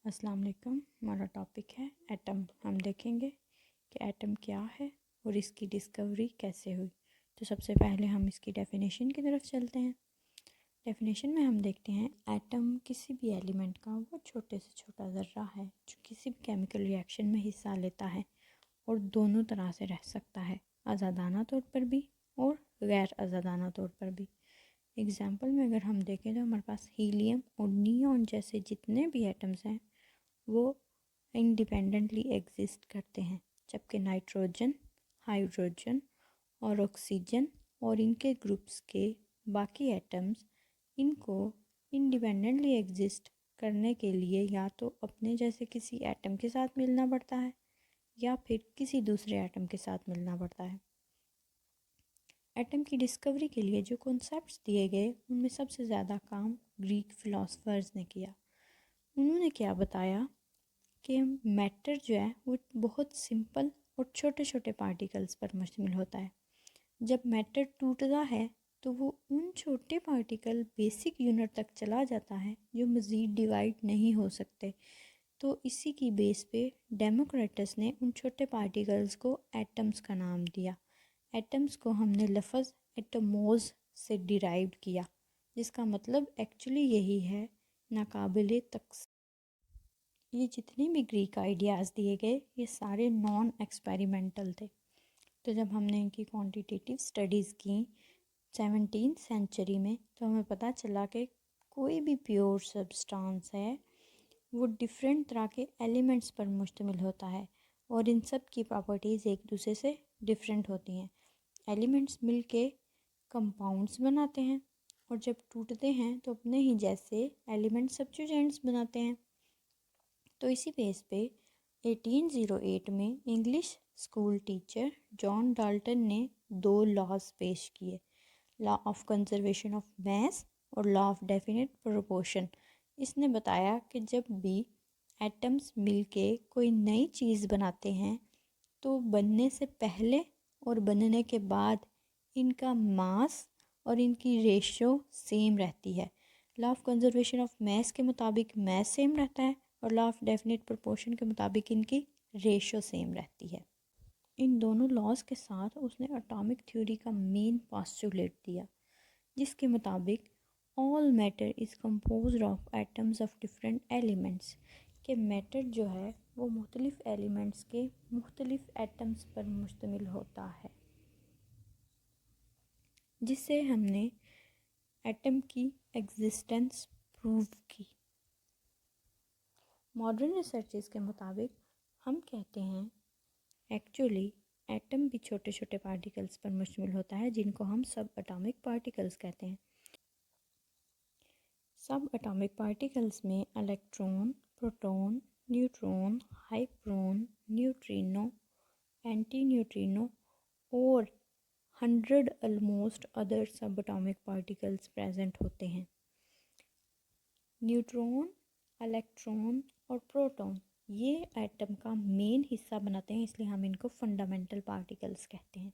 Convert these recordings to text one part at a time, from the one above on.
अस्सलाम वालेकुम। हमारा टॉपिक है एटम। हम देखेंगे कि एटम क्या है और इसकी डिस्कवरी कैसे हुई। तो सबसे पहले हम इसकी डेफिनेशन की तरफ चलते हैं। डेफिनेशन में हम देखते हैं एटम किसी भी एलिमेंट का वो छोटे से छोटा ज़र्रा है जो किसी भी केमिकल रिएक्शन में हिस्सा लेता है और दोनों तरह से रह सकता है, आज़ादाना तौर पर भी और गैर आज़ादाना तौर पर भी। एग्ज़ाम्पल में अगर हम देखें तो हमारे पास हीलियम और नियॉन जैसे जितने भी एटम्स हैं वो इंडिपेंडेंटली एग्जिस्ट करते हैं, जबकि नाइट्रोजन, हाइड्रोजन और ऑक्सीजन और इनके ग्रुप्स के बाकी एटम्स इनको इंडिपेंडेंटली एग्जिस्ट करने के लिए या तो अपने जैसे किसी एटम के साथ मिलना पड़ता है या फिर किसी दूसरे एटम के साथ मिलना पड़ता है। एटम की डिस्कवरी के लिए जो कॉन्सेप्ट्स दिए गए उनमें सबसे ज़्यादा काम ग्रीक फिलोसफर्स ने किया। उन्होंने क्या बताया कि मैटर जो है वो बहुत सिंपल और छोटे छोटे पार्टिकल्स पर मुश्तमिल होता है। जब मैटर टूटता है तो वो उन छोटे पार्टिकल बेसिक यूनिट तक चला जाता है जो मज़ीद डिवाइड नहीं हो सकते। तो इसी की बेस पे डेमोक्रेटस ने उन छोटे पार्टिकल्स को एटम्स का नाम दिया। एटम्स को हमने लफ्ज़ एटमोज से डिराइव किया, जिसका मतलब एक्चुअली यही है, नाकाबिले तक। ये जितने भी ग्रीक आइडियाज़ दिए गए ये सारे नॉन एक्सपेरिमेंटल थे। तो जब हमने इनकी क्वांटिटेटिव स्टडीज़ की 17th सेंचुरी में तो हमें पता चला कि कोई भी प्योर सब्सटेंस है वो डिफरेंट तरह के एलिमेंट्स पर मुश्तमिल होता है और इन सब की प्रॉपर्टीज़ एक दूसरे से डिफरेंट होती हैं। एलिमेंट्स मिलके कंपाउंड्स बनाते हैं और जब टूटते हैं तो अपने ही जैसे एलिमेंट सब्स्टिट्यूएंट्स बनाते हैं। तो इसी बेस पे 1808 में English school teacher John Dalton ने 2 लॉज पेश किए, law of conservation of mass और लॉ ऑफ डेफिनेट प्रोपोर्शन। इसने बताया कि जब भी एटम्स मिलके कोई नई चीज़ बनाते हैं तो बनने से पहले और बनने के बाद इनका मास और इनकी रेशो सेम रहती है। Law of conservation of mass के मुताबिक मास सेम रहता है और लॉ ऑफ डेफिनेट प्रोपोर्शन के मुताबिक इनकी रेशो सेम रहती है। इन दोनों लॉज के साथ उसने एटॉमिक थ्योरी का मेन पोस्टुलेट दिया, जिसके मुताबिक all matter is composed of atoms of different elements. कि मैटर जो है वो मुख्तलिफ एलिमेंट्स के मुख्तलिफ एटम्स पर मुश्तमिल होता है, जिससे हमने एटम की एग्जिस्टेंस प्रूव की। मॉडर्न रिसर्चेस के मुताबिक हम कहते हैं एक्चुअली एटम भी छोटे छोटे पार्टिकल्स पर मुश्तमिल होता है जिनको हम सब एटॉमिक पार्टिकल्स कहते हैं। सब एटॉमिक पार्टिकल्स में electron, proton, neutron, hyperon, neutrino, anti neutrino और 100 almost other sub atomic particles present होते हैं। न्यूट्रॉन, इलेक्ट्रॉन और प्रोटॉन ये एटम का मेन हिस्सा बनाते हैं, इसलिए हम इनको फंडामेंटल पार्टिकल्स कहते हैं।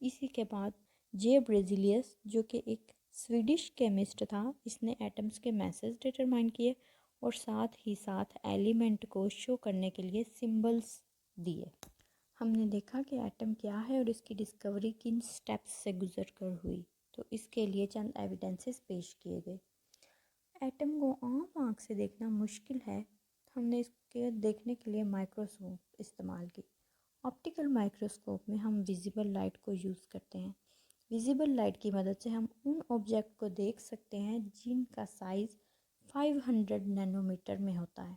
इसी के बाद जे ब्रेजिलियस जो कि एक स्वीडिश केमिस्ट था, इसने एटम्स के मैसेज डिटरमाइन किए और साथ ही साथ एलिमेंट को शो करने के लिए सिंबल्स दिए। हमने देखा कि एटम क्या है और इसकी डिस्कवरी किन स्टेप्स से गुजर कर हुई। तो इसके लिए चंद एविडेंसेस पेश किए गए। एटम को आम आँख से देखना मुश्किल है, हमने इसके देखने के लिए माइक्रोस्कोप इस्तेमाल की। ऑप्टिकल माइक्रोस्कोप में हम विजिबल लाइट को यूज़ करते हैं। विजिबल लाइट की मदद से हम उन ऑब्जेक्ट को देख सकते हैं जिनका साइज़ 500 नैनोमीटर में होता है,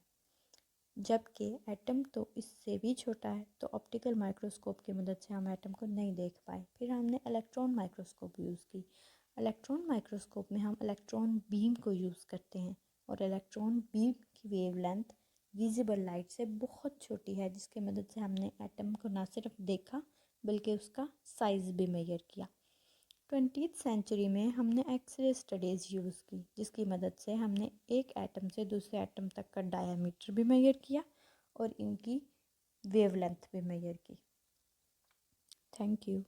जबकि एटम तो इससे भी छोटा है। तो ऑप्टिकल माइक्रोस्कोप की मदद से हम एटम को नहीं देख पाए। फिर हमने इलेक्ट्रॉन माइक्रोस्कोप यूज़ की। इलेक्ट्रॉन माइक्रोस्कोप में हम इलेक्ट्रॉन बीम को यूज़ करते हैं और इलेक्ट्रॉन बीम की वेवलेंथ विजिबल लाइट से बहुत छोटी है, जिसकी मदद से हमने एटम को ना सिर्फ देखा बल्कि उसका साइज़ भी मेजर किया। 20th सेंचुरी में हमने एक्सरे स्टडीज़ यूज़ की, जिसकी मदद से हमने एक एटम से दूसरे एटम तक का डायमीटर भी मेजर किया और इनकी वेवलेंथ भी मेजर की। Thank you.